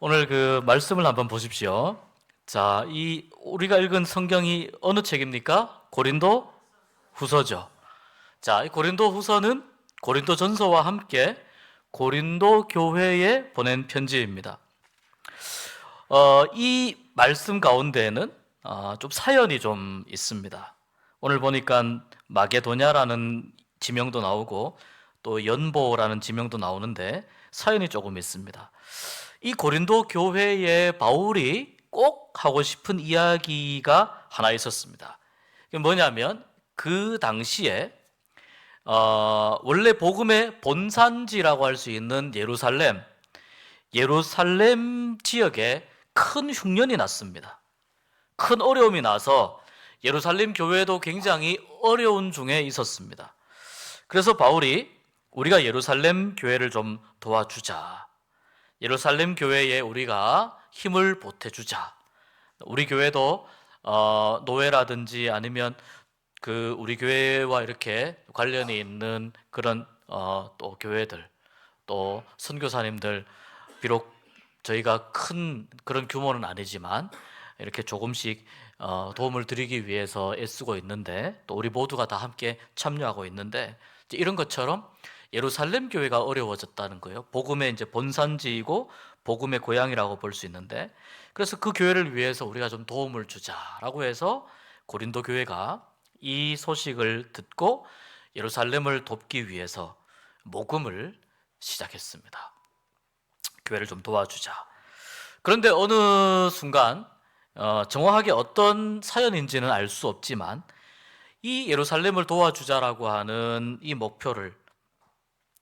오늘 그 말씀을 한번 보십시오. 자, 이 우리가 읽은 성경이 어느 책입니까? 고린도 후서죠. 자, 이 고린도 후서는 고린도 전서와 함께 고린도 교회에 보낸 편지입니다. 이 말씀 가운데에는 좀 사연이 좀 있습니다. 오늘 보니까 마게도냐라는 지명도 나오고 또 연보라는 지명도 나오는데 사연이 조금 있습니다. 이 고린도 교회에 바울이 꼭 하고 싶은 이야기가 하나 있었습니다. 그게 뭐냐면 그 당시에 원래 복음의 본산지라고 할 수 있는 예루살렘 지역에 큰 흉년이 났습니다. 큰 어려움이 나서 예루살렘 교회도 굉장히 어려운 중에 있었습니다. 그래서 바울이 우리가 예루살렘 교회를 좀 도와주자. 예루살렘 교회에 우리가 힘을 보태주자. 우리 교회도 노회라든지 아니면 그 우리 교회와 이렇게 관련이 있는 그런 또 교회들, 또 선교사님들, 비록 저희가 큰 그런 규모는 아니지만 이렇게 조금씩 도움을 드리기 위해서 애쓰고 있는데, 또 우리 모두가 다 함께 참여하고 있는데, 이런 것처럼 예루살렘 교회가 어려워졌다는 거예요. 복음의 이제 본산지이고 복음의 고향이라고 볼 수 있는데, 그래서 그 교회를 위해서 우리가 좀 도움을 주자라고 해서 고린도 교회가 이 소식을 듣고 예루살렘을 돕기 위해서 모금을 시작했습니다. 교회를 좀 도와주자. 그런데 어느 순간 정확하게 어떤 사연인지는 알 수 없지만 이 예루살렘을 도와주자라고 하는 이 목표를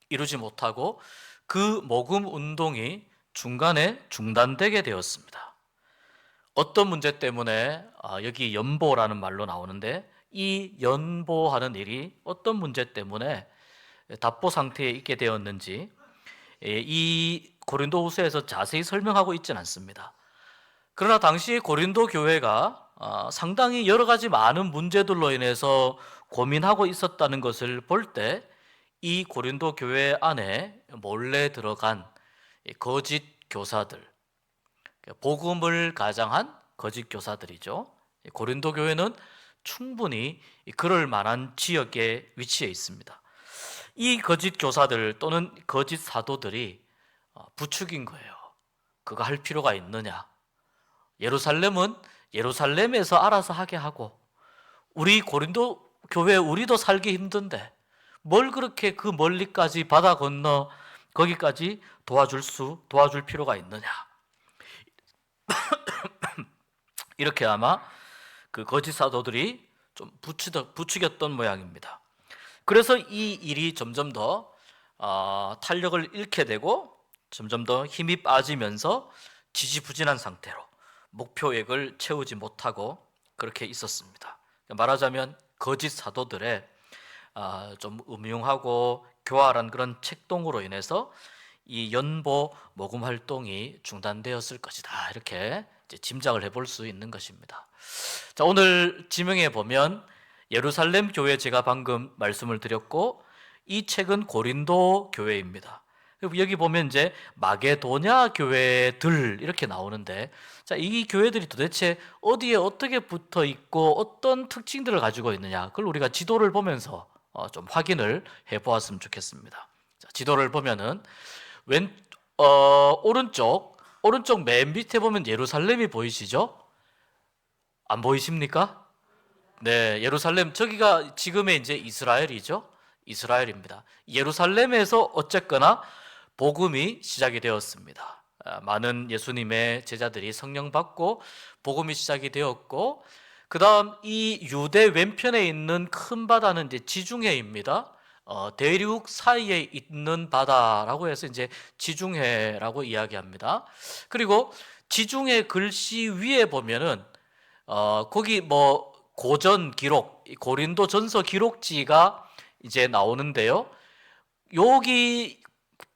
이루지 못하고 그 모금 운동이 중간에 중단되게 되었습니다. 어떤 문제 때문에 여기 연보라는 말로 나오는데, 이 연보하는 일이 어떤 문제 때문에 답보 상태에 있게 되었는지 이 고린도후서에서 자세히 설명하고 있지는 않습니다. 그러나 당시 고린도 교회가 상당히 여러 가지 많은 문제들로 인해서 고민하고 있었다는 것을 볼 때, 이 고린도 교회 안에 몰래 들어간 거짓 교사들, 복음을 가장한 거짓 교사들이죠. 고린도 교회는 충분히 그럴 만한 지역에 위치해 있습니다. 이 거짓 교사들 또는 거짓 사도들이 부추긴 거예요. 그거 할 필요가 있느냐? 예루살렘은 예루살렘에서 알아서 하게 하고, 우리 고린도 교회 우리도 살기 힘든데 뭘 그렇게 그 멀리까지 바다 건너 거기까지 도와줄 필요가 있느냐? 이렇게 아마 그 거짓 사도들이 좀 부추겼던 모양입니다. 그래서 이 일이 점점 더 탄력을 잃게 되고 점점 더 힘이 빠지면서 지지부진한 상태로 목표액을 채우지 못하고 그렇게 있었습니다. 말하자면 거짓 사도들의 좀 음흉하고 교활한 그런 책동으로 인해서 이 연보 모금 활동이 중단되었을 것이다, 이렇게 이제 짐작을 해볼 수 있는 것입니다. 자, 오늘 지명에 보면 예루살렘 교회, 제가 방금 말씀을 드렸고, 이 책은 고린도 교회입니다. 여기 보면 이제 마게도냐 교회들 이렇게 나오는데, 자, 이 교회들이 도대체 어디에 어떻게 붙어 있고 어떤 특징들을 가지고 있느냐, 그걸 우리가 지도를 보면서 좀 확인을 해 보았으면 좋겠습니다. 자, 지도를 보면은 오른쪽 맨 밑에 보면 예루살렘이 보이시죠? 안 보이십니까? 네, 예루살렘, 저기가 지금의 이제 이스라엘이죠. 이스라엘입니다. 예루살렘에서 어쨌거나 복음이 시작이 되었습니다. 많은 예수님의 제자들이 성령 받고 복음이 시작이 되었고, 그 다음 이 유대 왼편에 있는 큰 바다는 이제 지중해입니다. 대륙 사이에 있는 바다라고 해서 이제 지중해라고 이야기합니다. 그리고 지중해 글씨 위에 보면은 거기 뭐 고전 기록, 고린도 전서 기록지가 이제 나오는데요. 여기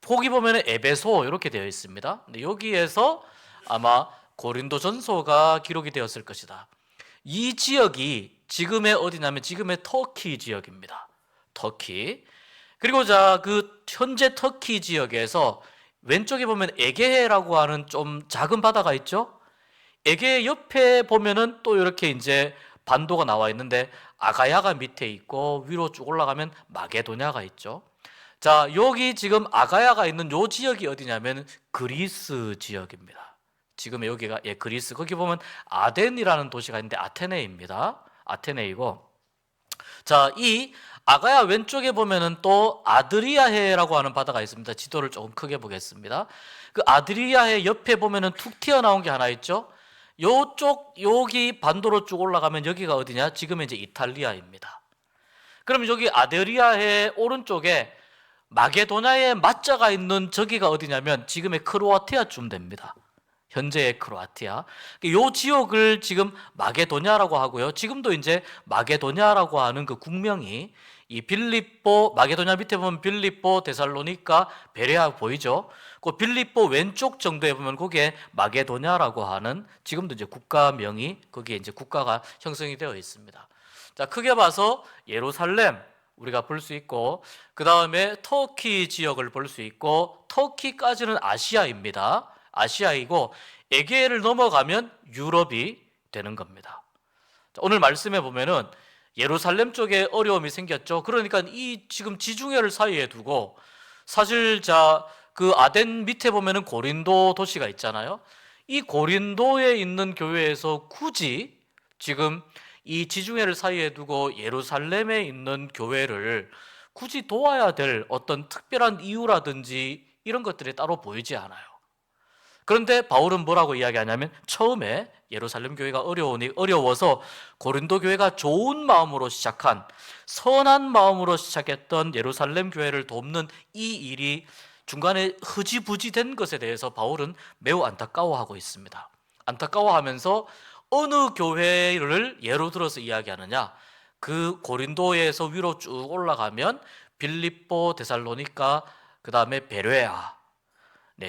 보기 보면 에베소 이렇게 되어 있습니다. 근데 여기에서 아마 고린도 전서가 기록이 되었을 것이다. 이 지역이 지금의 어디냐면 지금의 터키 지역입니다. 터키. 그리고 자, 그 현재 터키 지역에서 왼쪽에 보면 에게해라고 하는 좀 작은 바다가 있죠. 에게해 옆에 보면은 또 이렇게 이제 반도가 나와 있는데 아가야가 밑에 있고 위로 쭉 올라가면 마게도냐가 있죠. 자, 여기 지금 아가야가 있는 요 지역이 어디냐면 그리스 지역입니다. 지금 여기가 그리스, 거기 보면 아덴이라는 도시가 있는데 아테네입니다. 아테네이고, 자, 이 아가야 왼쪽에 보면은 또 아드리아해라고 하는 바다가 있습니다. 지도를 조금 크게 보겠습니다. 그 아드리아해 옆에 보면은 툭 튀어나온 게 하나 있죠. 요쪽 여기 반도로 쭉 올라가면 여기가 어디냐? 지금 이제 이탈리아입니다. 그럼 여기 아드리아해 오른쪽에 마게도냐의 맞자가 있는 저기가 어디냐면 지금의 크로아티아쯤 됩니다. 현재의 크로아티아. 이 지역을 지금 마게도냐라고 하고요. 지금도 이제 마게도냐라고 하는 그 국명이 이 빌립보, 마게도냐 밑에 보면 빌립보, 데살로니가, 베레아 보이죠? 그 빌립보 왼쪽 정도에 보면 거기에 마게도냐라고 하는 지금도 이제 국가명이 거기에 이제 국가가 형성이 되어 있습니다. 자, 크게 봐서 예루살렘 우리가 볼 수 있고, 그 다음에 터키 지역을 볼 수 있고, 터키까지는 아시아입니다. 아시아이고 에게해를 넘어가면 유럽이 되는 겁니다. 자, 오늘 말씀해 보면은 예루살렘 쪽에 어려움이 생겼죠. 그러니까 이 지금 지중해를 사이에 두고 사실 그 아덴 밑에 보면은 고린도 도시가 있잖아요. 이 고린도에 있는 교회에서 굳이 지금 이 지중해를 사이에 두고 예루살렘에 있는 교회를 굳이 도와야 될 어떤 특별한 이유라든지 이런 것들이 따로 보이지 않아요. 그런데 바울은 뭐라고 이야기하냐면 처음에 예루살렘 교회가 어려워서 고린도 교회가 좋은 마음으로 시작한, 선한 마음으로 시작했던 예루살렘 교회를 돕는 이 일이 중간에 흐지부지 된 것에 대해서 바울은 매우 안타까워하고 있습니다. 안타까워하면서 어느 교회를 예로 들어서 이야기하느냐, 그 고린도에서 위로 쭉 올라가면 빌립보, 데살로니가, 그 다음에 베레아,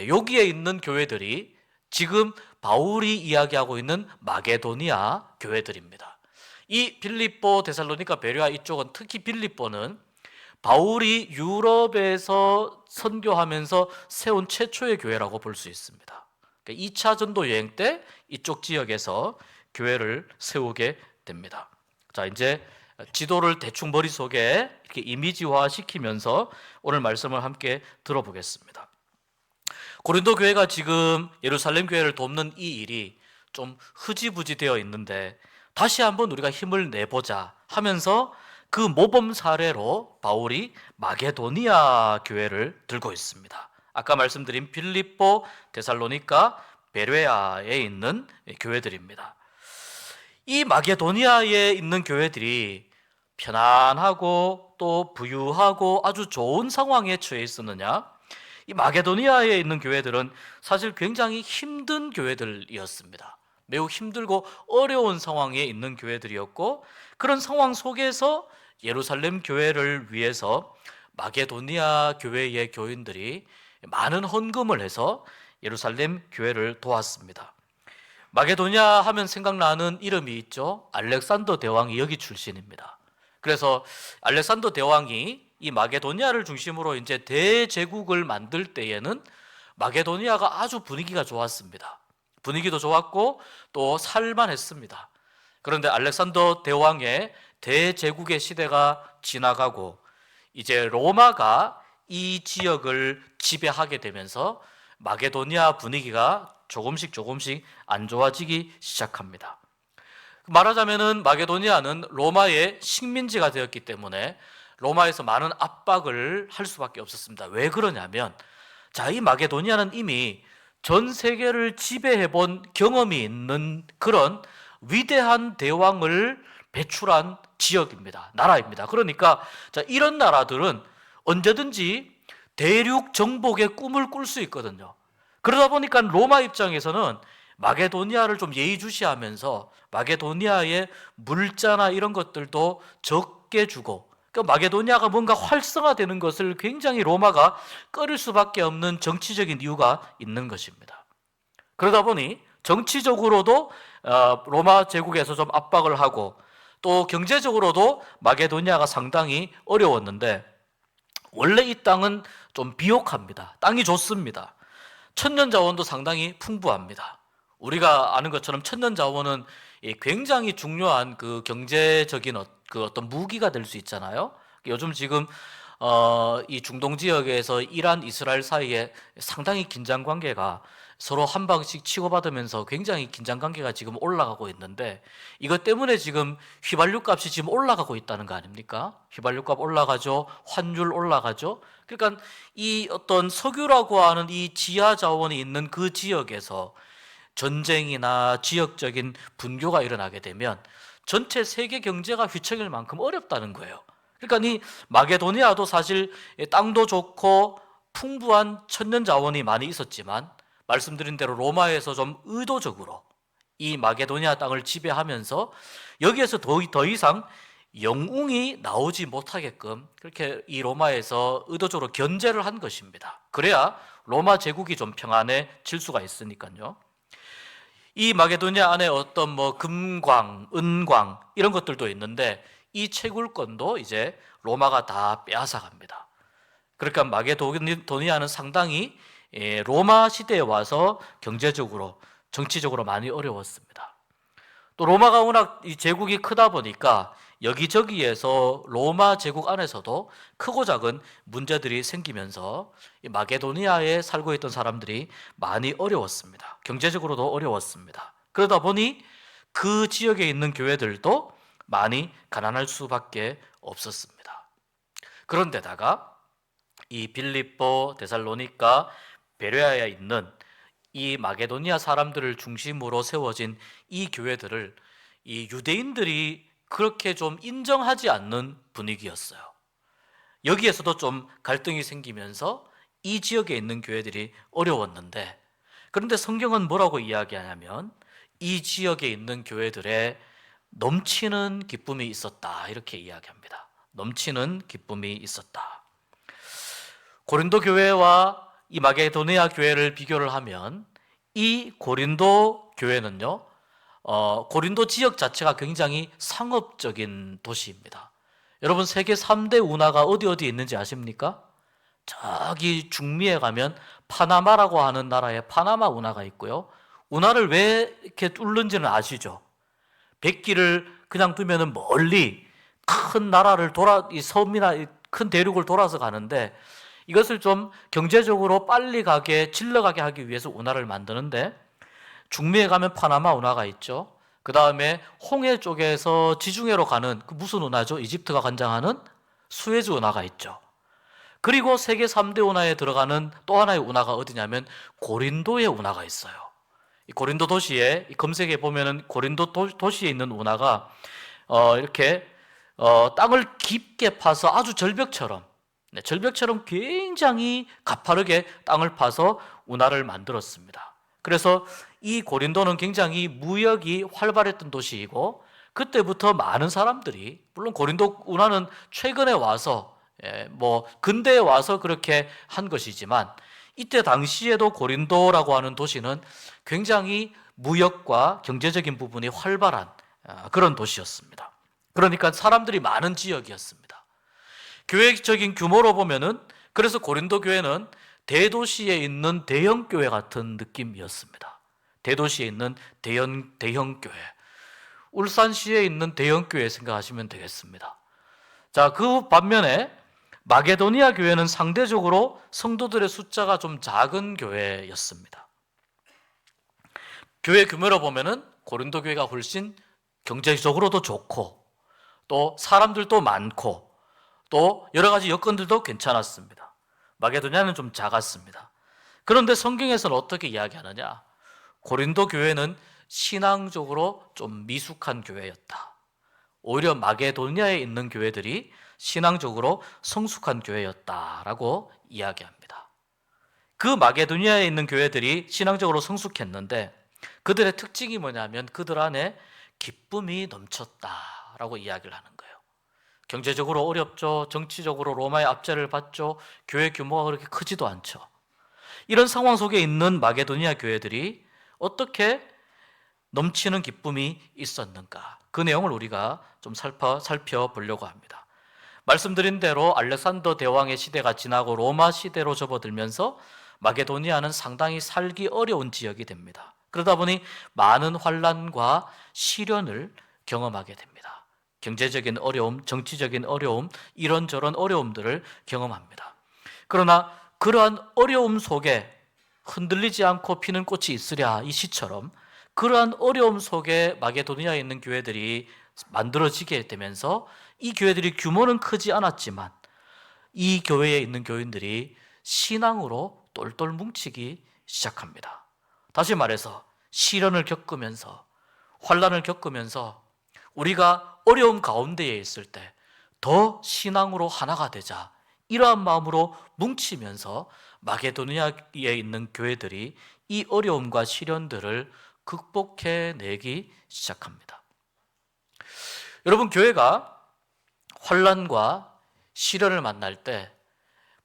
여기에 있는 교회들이 지금 바울이 이야기하고 있는 마게도니아 교회들입니다. 이 빌립보, 데살로니가, 베레아 이쪽은, 특히 빌립보는 바울이 유럽에서 선교하면서 세운 최초의 교회라고 볼 수 있습니다. 2차 전도 여행 때 이쪽 지역에서 교회를 세우게 됩니다. 자, 이제 지도를 대충 머릿속에 이렇게 이미지화 시키면서 오늘 말씀을 함께 들어보겠습니다. 고린도 교회가 지금 예루살렘 교회를 돕는 이 일이 좀 흐지부지 되어 있는데 다시 한번 우리가 힘을 내보자 하면서 그 모범 사례로 바울이 마게도니아 교회를 들고 있습니다. 아까 말씀드린 빌립보, 데살로니가, 베레아에 있는 교회들입니다. 이 마게도니아에 있는 교회들이 편안하고 또 부유하고 아주 좋은 상황에 처해 있었느냐? 이 마게도니아에 있는 교회들은 사실 굉장히 힘든 교회들이었습니다. 매우 힘들고 어려운 상황에 있는 교회들이었고, 그런 상황 속에서 예루살렘 교회를 위해서 마게도니아 교회의 교인들이 많은 헌금을 해서 예루살렘 교회를 도왔습니다. 마게도니아 하면 생각나는 이름이 있죠. 알렉산더 대왕이 여기 출신입니다. 그래서 알렉산더 대왕이 이 마게도니아를 중심으로 이제 대제국을 만들 때에는 마게도니아가 아주 분위기가 좋았습니다. 분위기도 좋았고 또 살만했습니다. 그런데 알렉산더 대왕의 대제국의 시대가 지나가고 이제 로마가 이 지역을 지배하게 되면서 마게도니아 분위기가 조금씩 안 좋아지기 시작합니다. 말하자면은 마게도니아는 로마의 식민지가 되었기 때문에 로마에서 많은 압박을 할 수밖에 없었습니다. 왜 그러냐면, 이 마게도니아는 이미 전 세계를 지배해본 경험이 있는 그런 위대한 대왕을 배출한 지역입니다. 나라입니다. 그러니까 이런 나라들은 언제든지 대륙 정복의 꿈을 꿀 수 있거든요. 그러다 보니까 로마 입장에서는 마게도니아를 좀 예의주시하면서 마게도니아의 물자나 이런 것들도 적게 주고, 그러니까 마게도니아가 뭔가 활성화되는 것을 굉장히 로마가 꺼릴 수밖에 없는 정치적인 이유가 있는 것입니다. 그러다 보니 정치적으로도 로마 제국에서 좀 압박을 하고 또 경제적으로도 마게도니아가 상당히 어려웠는데, 원래 이 땅은 좀 비옥합니다. 땅이 좋습니다. 천년 자원도 상당히 풍부합니다. 우리가 아는 것처럼 천년 자원은 굉장히 중요한 그 경제적인 그 어떤 무기가 될 수 있잖아요. 요즘 지금 이 중동 지역에서 이란, 이스라엘 사이에 상당히 긴장 관계가 서로 한 방씩 치고받으면서 굉장히 긴장 관계가 지금 올라가고 있는데, 이것 때문에 지금 휘발유 값이 지금 올라가고 있다는 거 아닙니까? 휘발유 값 올라가죠. 환율 올라가죠. 그러니까 이 어떤 석유라고 하는 이 지하 자원이 있는 그 지역에서 전쟁이나 지역적인 분교가 일어나게 되면 전체 세계 경제가 휘청일 만큼 어렵다는 거예요. 그러니까 이 마게도니아도 사실 땅도 좋고 풍부한 천년 자원이 많이 있었지만, 말씀드린 대로 로마에서 좀 의도적으로 이 마게도니아 땅을 지배하면서 여기에서 더 이상 영웅이 나오지 못하게끔 그렇게 이 로마에서 의도적으로 견제를 한 것입니다. 그래야 로마 제국이 좀 평안해질 수가 있으니까요. 이 마게도니아 안에 어떤 뭐 금광, 은광 이런 것들도 있는데 이 채굴권도 이제 로마가 다 빼앗아갑니다. 그러니까 마게도니아는 상당히 로마 시대에 와서 경제적으로, 정치적으로 많이 어려웠습니다. 또 로마가 워낙 이 제국이 크다 보니까 여기저기에서 로마 제국 안에서도 크고 작은 문제들이 생기면서 이 마게도니아에 살고 있던 사람들이 많이 어려웠습니다. 경제적으로도 어려웠습니다. 그러다 보니 그 지역에 있는 교회들도 많이 가난할 수밖에 없었습니다. 그런데다가 이 빌립보, 데살로니가, 베레아에 있는 이 마게도니아 사람들을 중심으로 세워진 이 교회들을 이 유대인들이 그렇게 좀 인정하지 않는 분위기였어요. 여기에서도 좀 갈등이 생기면서 이 지역에 있는 교회들이 어려웠는데, 그런데 성경은 뭐라고 이야기하냐면 이 지역에 있는 교회들의 넘치는 기쁨이 있었다, 이렇게 이야기합니다. 넘치는 기쁨이 있었다. 고린도 교회와 이 마게도니아 교회를 비교를 하면 이 고린도 교회는요, 고린도 지역 자체가 굉장히 상업적인 도시입니다. 여러분, 세계 3대 운하가 어디 있는지 아십니까? 저기 중미에 가면 파나마라고 하는 나라에 파나마 운하가 있고요. 운하를 왜 이렇게 뚫는지는 아시죠? 백기를 그냥 두면은 멀리 큰 나라를 이 섬이나 큰 대륙을 돌아서 가는데, 이것을 좀 경제적으로 빨리 가게, 질러가게 하기 위해서 운하를 만드는데, 중미에 가면 파나마 운하가 있죠. 그 다음에 홍해 쪽에서 지중해로 가는 그 무슨 운하죠? 이집트가 관장하는 수에즈 운하가 있죠. 그리고 세계 3대 운하에 들어가는 또 하나의 운하가 어디냐면 고린도의 운하가 있어요. 이 고린도 도시에 검색해 보면은 고린도 도시에 있는 운하가 이렇게 땅을 깊게 파서 아주 절벽처럼 굉장히 가파르게 땅을 파서 운하를 만들었습니다. 그래서 이 고린도는 굉장히 무역이 활발했던 도시이고, 그때부터 많은 사람들이, 물론 고린도 운하는 최근에 와서 뭐 근대에 와서 그렇게 한 것이지만, 이때 당시에도 고린도라고 하는 도시는 굉장히 무역과 경제적인 부분이 활발한 그런 도시였습니다. 그러니까 사람들이 많은 지역이었습니다. 교회적인 규모로 보면은, 그래서 고린도 교회는 대도시에 있는 대형 교회 같은 느낌이었습니다. 대도시에 있는 대형 교회, 울산시에 있는 대형 교회 생각하시면 되겠습니다. 자, 그 반면에 마게도니아 교회는 상대적으로 성도들의 숫자가 좀 작은 교회였습니다. 교회 규모로 보면은 고린도 교회가 훨씬 경제적으로도 좋고, 또 사람들도 많고, 또 여러 가지 여건들도 괜찮았습니다. 마게도니아는 좀 작았습니다. 그런데 성경에서는 어떻게 이야기하느냐? 고린도 교회는 신앙적으로 좀 미숙한 교회였다. 오히려 마게도니아에 있는 교회들이 신앙적으로 성숙한 교회였다라고 이야기합니다. 그 마게도니아에 있는 교회들이 신앙적으로 성숙했는데 그들의 특징이 뭐냐면 그들 안에 기쁨이 넘쳤다라고 이야기를 하는 거예요. 경제적으로 어렵죠. 정치적으로 로마의 압제를 받죠. 교회 규모가 그렇게 크지도 않죠. 이런 상황 속에 있는 마게도니아 교회들이 어떻게 넘치는 기쁨이 있었는가? 그 내용을 우리가 좀 살펴보려고 합니다. 말씀드린 대로 알렉산더 대왕의 시대가 지나고 로마 시대로 접어들면서 마게도니아는 상당히 살기 어려운 지역이 됩니다. 그러다 보니 많은 환난과 시련을 경험하게 됩니다. 경제적인 어려움, 정치적인 어려움, 이런저런 어려움들을 경험합니다. 그러나 그러한 어려움 속에 흔들리지 않고 피는 꽃이 있으랴, 이 시처럼 그러한 어려움 속에 마게도니아에 있는 교회들이 만들어지게 되면서 이 교회들이 규모는 크지 않았지만 이 교회에 있는 교인들이 신앙으로 똘똘 뭉치기 시작합니다. 다시 말해서 시련을 겪으면서 환난을 겪으면서 우리가 어려움 가운데에 있을 때 더 신앙으로 하나가 되자, 이러한 마음으로 뭉치면서 마게도니아에 있는 교회들이 이 어려움과 시련들을 극복해내기 시작합니다. 여러분, 교회가 환난과 시련을 만날 때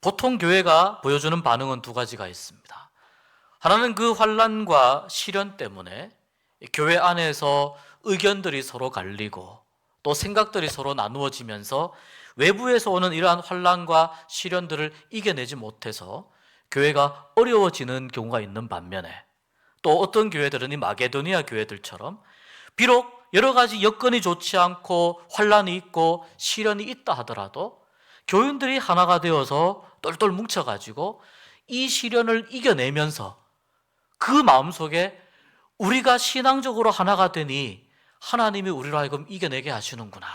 보통 교회가 보여주는 반응은 두 가지가 있습니다. 하나는 그 환난과 시련 때문에 교회 안에서 의견들이 서로 갈리고 또 생각들이 서로 나누어지면서 외부에서 오는 이러한 환난과 시련들을 이겨내지 못해서 교회가 어려워지는 경우가 있는 반면에, 또 어떤 교회들은 이 마게도니아 교회들처럼 비록 여러 가지 여건이 좋지 않고 환난이 있고 시련이 있다 하더라도 교인들이 하나가 되어서 똘똘 뭉쳐가지고 이 시련을 이겨내면서 그 마음속에 우리가 신앙적으로 하나가 되니 하나님이 우리로 하여금 이겨내게 하시는구나,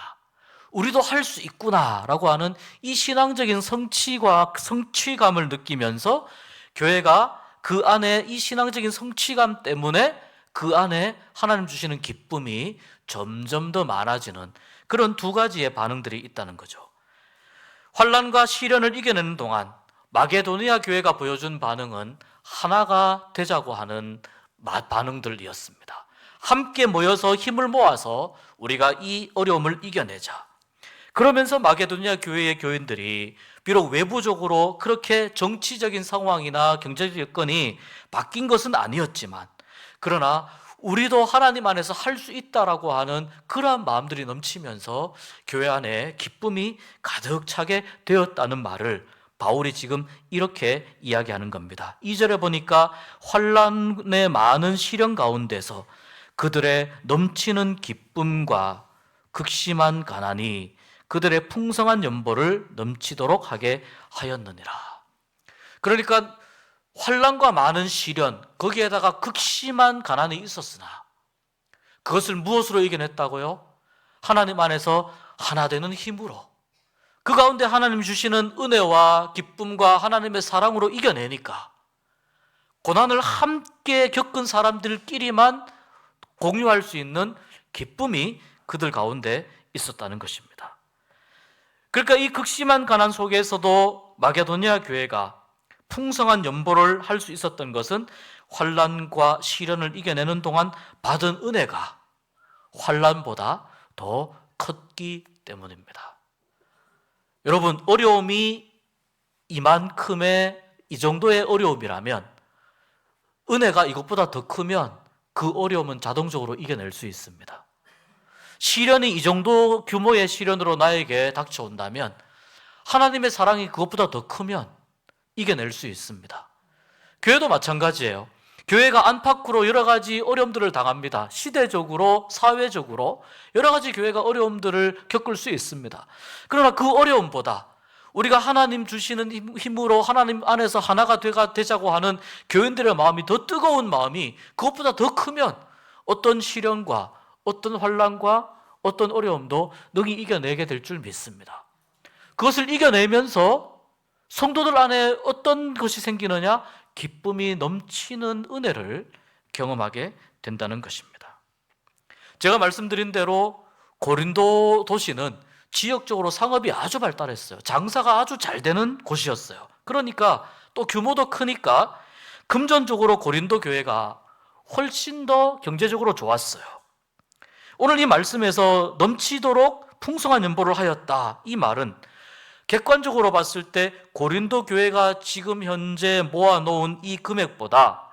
우리도 할 수 있구나 라고 하는 이 신앙적인 성취감을 느끼면서 교회가 그 안에 이 신앙적인 성취감 때문에 그 안에 하나님 주시는 기쁨이 점점 더 많아지는 그런 두 가지의 반응들이 있다는 거죠. 환난과 시련을 이겨내는 동안 마게도니아 교회가 보여준 반응은 하나가 되자고 하는 반응들이었습니다. 함께 모여서 힘을 모아서 우리가 이 어려움을 이겨내자. 그러면서 마게도니아 교회의 교인들이 비록 외부적으로 그렇게 정치적인 상황이나 경제적 여건이 바뀐 것은 아니었지만, 그러나 우리도 하나님 안에서 할 수 있다라고 하는 그러한 마음들이 넘치면서 교회 안에 기쁨이 가득 차게 되었다는 말을 바울이 지금 이렇게 이야기하는 겁니다. 2절에 보니까 환난의 많은 시련 가운데서 그들의 넘치는 기쁨과 극심한 가난이 그들의 풍성한 연보를 넘치도록 하게 하였느니라. 그러니까 환난과 많은 시련, 거기에다가 극심한 가난이 있었으나 그것을 무엇으로 이겨냈다고요? 하나님 안에서 하나 되는 힘으로, 그 가운데 하나님 주시는 은혜와 기쁨과 하나님의 사랑으로 이겨내니까 고난을 함께 겪은 사람들끼리만 공유할 수 있는 기쁨이 그들 가운데 있었다는 것입니다. 그러니까 이 극심한 가난 속에서도 마게도니아 교회가 풍성한 연보를 할 수 있었던 것은 환난과 시련을 이겨내는 동안 받은 은혜가 환난보다 더 컸기 때문입니다. 여러분, 어려움이 이만큼의 이 정도의 어려움이라면 은혜가 이것보다 더 크면 그 어려움은 자동적으로 이겨낼 수 있습니다. 시련이 이 정도 규모의 시련으로 나에게 닥쳐온다면 하나님의 사랑이 그것보다 더 크면 이겨낼 수 있습니다. 교회도 마찬가지예요. 교회가 안팎으로 여러 가지 어려움들을 당합니다. 시대적으로, 사회적으로 여러 가지 교회가 어려움들을 겪을 수 있습니다. 그러나 그 어려움보다 우리가 하나님 주시는 힘으로 하나님 안에서 하나가 되자고 하는 교인들의 마음이 더 뜨거운 마음이 그것보다 더 크면 어떤 시련과 어떤 환난과 어떤 어려움도 능히 이겨내게 될 줄 믿습니다. 그것을 이겨내면서 성도들 안에 어떤 것이 생기느냐? 기쁨이 넘치는 은혜를 경험하게 된다는 것입니다. 제가 말씀드린 대로 고린도 도시는 지역적으로 상업이 아주 발달했어요. 장사가 아주 잘 되는 곳이었어요. 그러니까 또 규모도 크니까 금전적으로 고린도 교회가 훨씬 더 경제적으로 좋았어요. 오늘 이 말씀에서 넘치도록 풍성한 연보를 하였다, 이 말은 객관적으로 봤을 때 고린도 교회가 지금 현재 모아놓은 이 금액보다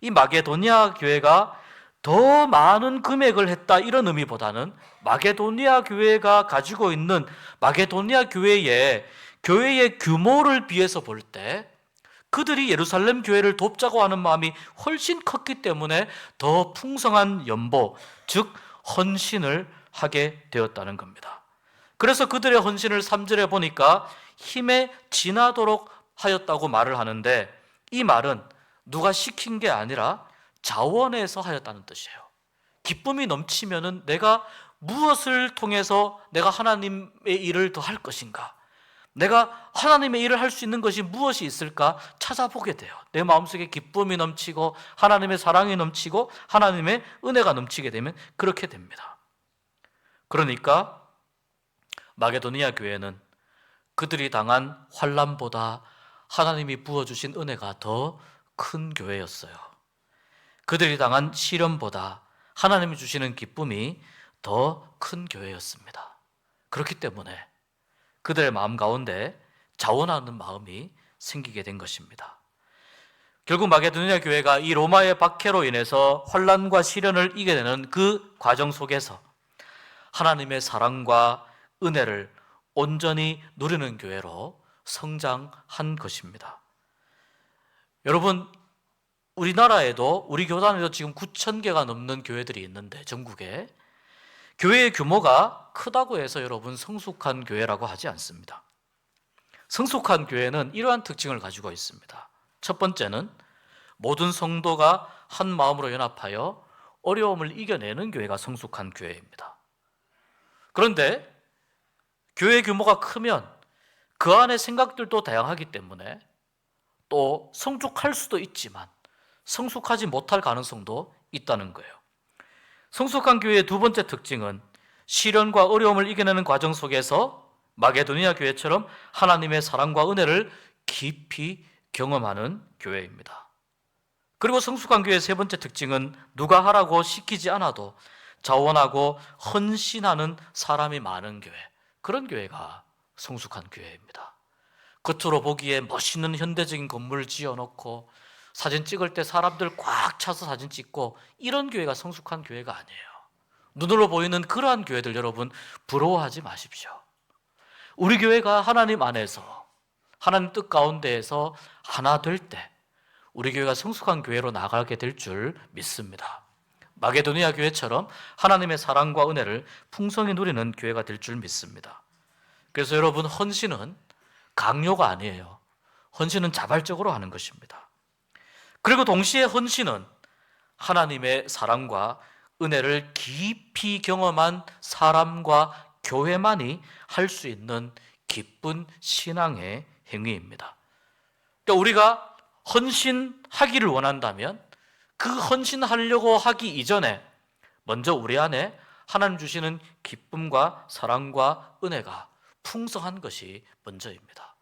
이 마게도니아 교회가 더 많은 금액을 했다, 이런 의미보다는 마게도니아 교회가 가지고 있는 마게도니아 교회의 규모를 비해서 볼 때 그들이 예루살렘 교회를 돕자고 하는 마음이 훨씬 컸기 때문에 더 풍성한 연보, 즉 헌신을 하게 되었다는 겁니다. 그래서 그들의 헌신을 3절에 보니까 힘에 지나도록 하였다고 말을 하는데, 이 말은 누가 시킨 게 아니라 자원해서 하였다는 뜻이에요. 기쁨이 넘치면은 내가 무엇을 통해서 내가 하나님의 일을 더 할 것인가, 내가 하나님의 일을 할 수 있는 것이 무엇이 있을까 찾아보게 돼요. 내 마음속에 기쁨이 넘치고 하나님의 사랑이 넘치고 하나님의 은혜가 넘치게 되면 그렇게 됩니다. 그러니까 마게도니아 교회는 그들이 당한 환난보다 하나님이 부어주신 은혜가 더 큰 교회였어요. 그들이 당한 시련보다 하나님이 주시는 기쁨이 더 큰 교회였습니다. 그렇기 때문에 그들의 마음 가운데 자원하는 마음이 생기게 된 것입니다. 결국 마게도니아 교회가 이 로마의 박해로 인해서 환난과 시련을 이겨내는 그 과정 속에서 하나님의 사랑과 은혜를 온전히 누리는 교회로 성장한 것입니다. 여러분, 우리나라에도, 우리 교단에도 지금 9,000개가 넘는 교회들이 있는데, 전국에 교회의 규모가 크다고 해서 여러분 성숙한 교회라고 하지 않습니다. 성숙한 교회는 이러한 특징을 가지고 있습니다. 첫 번째는 모든 성도가 한 마음으로 연합하여 어려움을 이겨내는 교회가 성숙한 교회입니다. 그런데 교회 규모가 크면 그 안에 생각들도 다양하기 때문에 또 성숙할 수도 있지만 성숙하지 못할 가능성도 있다는 거예요. 성숙한 교회의 두 번째 특징은 시련과 어려움을 이겨내는 과정 속에서 마게도니아 교회처럼 하나님의 사랑과 은혜를 깊이 경험하는 교회입니다. 그리고 성숙한 교회의 세 번째 특징은 누가 하라고 시키지 않아도 자원하고 헌신하는 사람이 많은 교회, 그런 교회가 성숙한 교회입니다. 겉으로 보기에 멋있는 현대적인 건물을 지어놓고 사진 찍을 때 사람들 꽉 차서 사진 찍고, 이런 교회가 성숙한 교회가 아니에요. 눈으로 보이는 그러한 교회들 여러분 부러워하지 마십시오. 우리 교회가 하나님 안에서 하나님 뜻 가운데에서 하나 될 때 우리 교회가 성숙한 교회로 나가게 될 줄 믿습니다. 마게도니아 교회처럼 하나님의 사랑과 은혜를 풍성히 누리는 교회가 될 줄 믿습니다. 그래서 여러분, 헌신은 강요가 아니에요. 헌신은 자발적으로 하는 것입니다. 그리고 동시에 헌신은 하나님의 사랑과 은혜를 깊이 경험한 사람과 교회만이 할 수 있는 기쁜 신앙의 행위입니다. 그러니까 우리가 헌신하기를 원한다면 그 헌신하려고 하기 이전에 먼저 우리 안에 하나님 주시는 기쁨과 사랑과 은혜가 풍성한 것이 먼저입니다.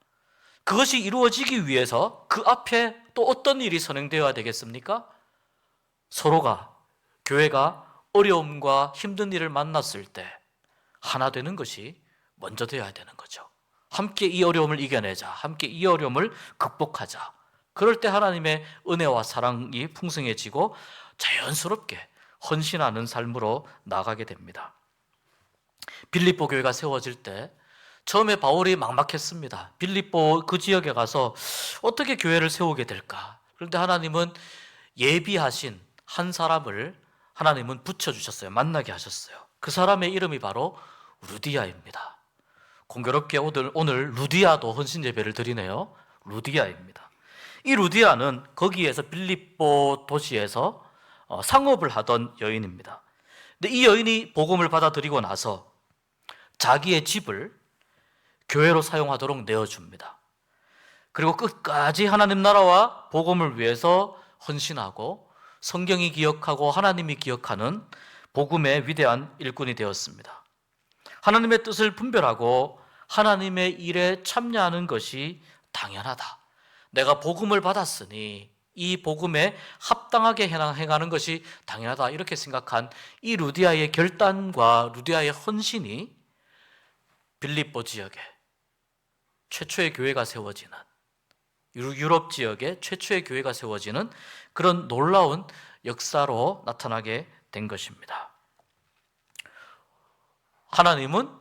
그것이 이루어지기 위해서 그 앞에 또 어떤 일이 선행되어야 되겠습니까? 서로가, 교회가 어려움과 힘든 일을 만났을 때 하나 되는 것이 먼저 되어야 되는 거죠. 함께 이 어려움을 이겨내자, 함께 이 어려움을 극복하자. 그럴 때 하나님의 은혜와 사랑이 풍성해지고 자연스럽게 헌신하는 삶으로 나가게 됩니다. 빌립보 교회가 세워질 때 처음에 바울이 막막했습니다. 빌립보 그 지역에 가서 어떻게 교회를 세우게 될까? 그런데 하나님은 예비하신 한 사람을 하나님은 붙여주셨어요. 만나게 하셨어요. 그 사람의 이름이 바로 루디아입니다. 공교롭게 오늘 루디아도 헌신 예배를 드리네요. 루디아입니다. 이 루디아는 거기에서 빌립보 도시에서 상업을 하던 여인입니다. 근데 이 여인이 복음을 받아들이고 나서 자기의 집을 교회로 사용하도록 내어줍니다. 그리고 끝까지 하나님 나라와 복음을 위해서 헌신하고 성경이 기억하고 하나님이 기억하는 복음의 위대한 일꾼이 되었습니다. 하나님의 뜻을 분별하고 하나님의 일에 참여하는 것이 당연하다. 내가 복음을 받았으니 이 복음에 합당하게 행하는 것이 당연하다. 이렇게 생각한 이 루디아의 결단과 루디아의 헌신이 빌립보 지역에 최초의 교회가 세워지는, 유럽 지역에 최초의 교회가 세워지는 그런 놀라운 역사로 나타나게 된 것입니다. 하나님은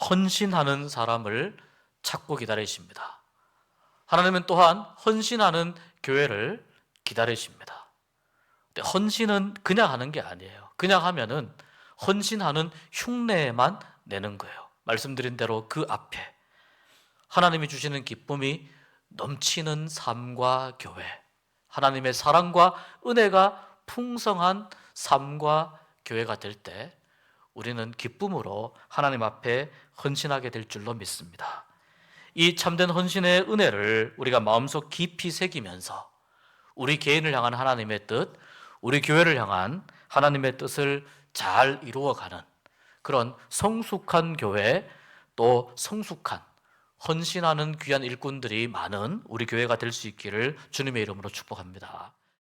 헌신하는 사람을 찾고 기다리십니다. 하나님은 또한 헌신하는 교회를 기다리십니다. 근데 헌신은 그냥 하는 게 아니에요. 그냥 하면은 헌신하는 흉내만 내는 거예요. 말씀드린 대로 그 앞에 하나님이 주시는 기쁨이 넘치는 삶과 교회, 하나님의 사랑과 은혜가 풍성한 삶과 교회가 될 때 우리는 기쁨으로 하나님 앞에 헌신하게 될 줄로 믿습니다. 이 참된 헌신의 은혜를 우리가 마음속 깊이 새기면서 우리 개인을 향한 하나님의 뜻, 우리 교회를 향한 하나님의 뜻을 잘 이루어가는 그런 성숙한 교회, 또 성숙한 헌신하는 귀한 일꾼들이 많은 우리 교회가 될 수 있기를 주님의 이름으로 축복합니다.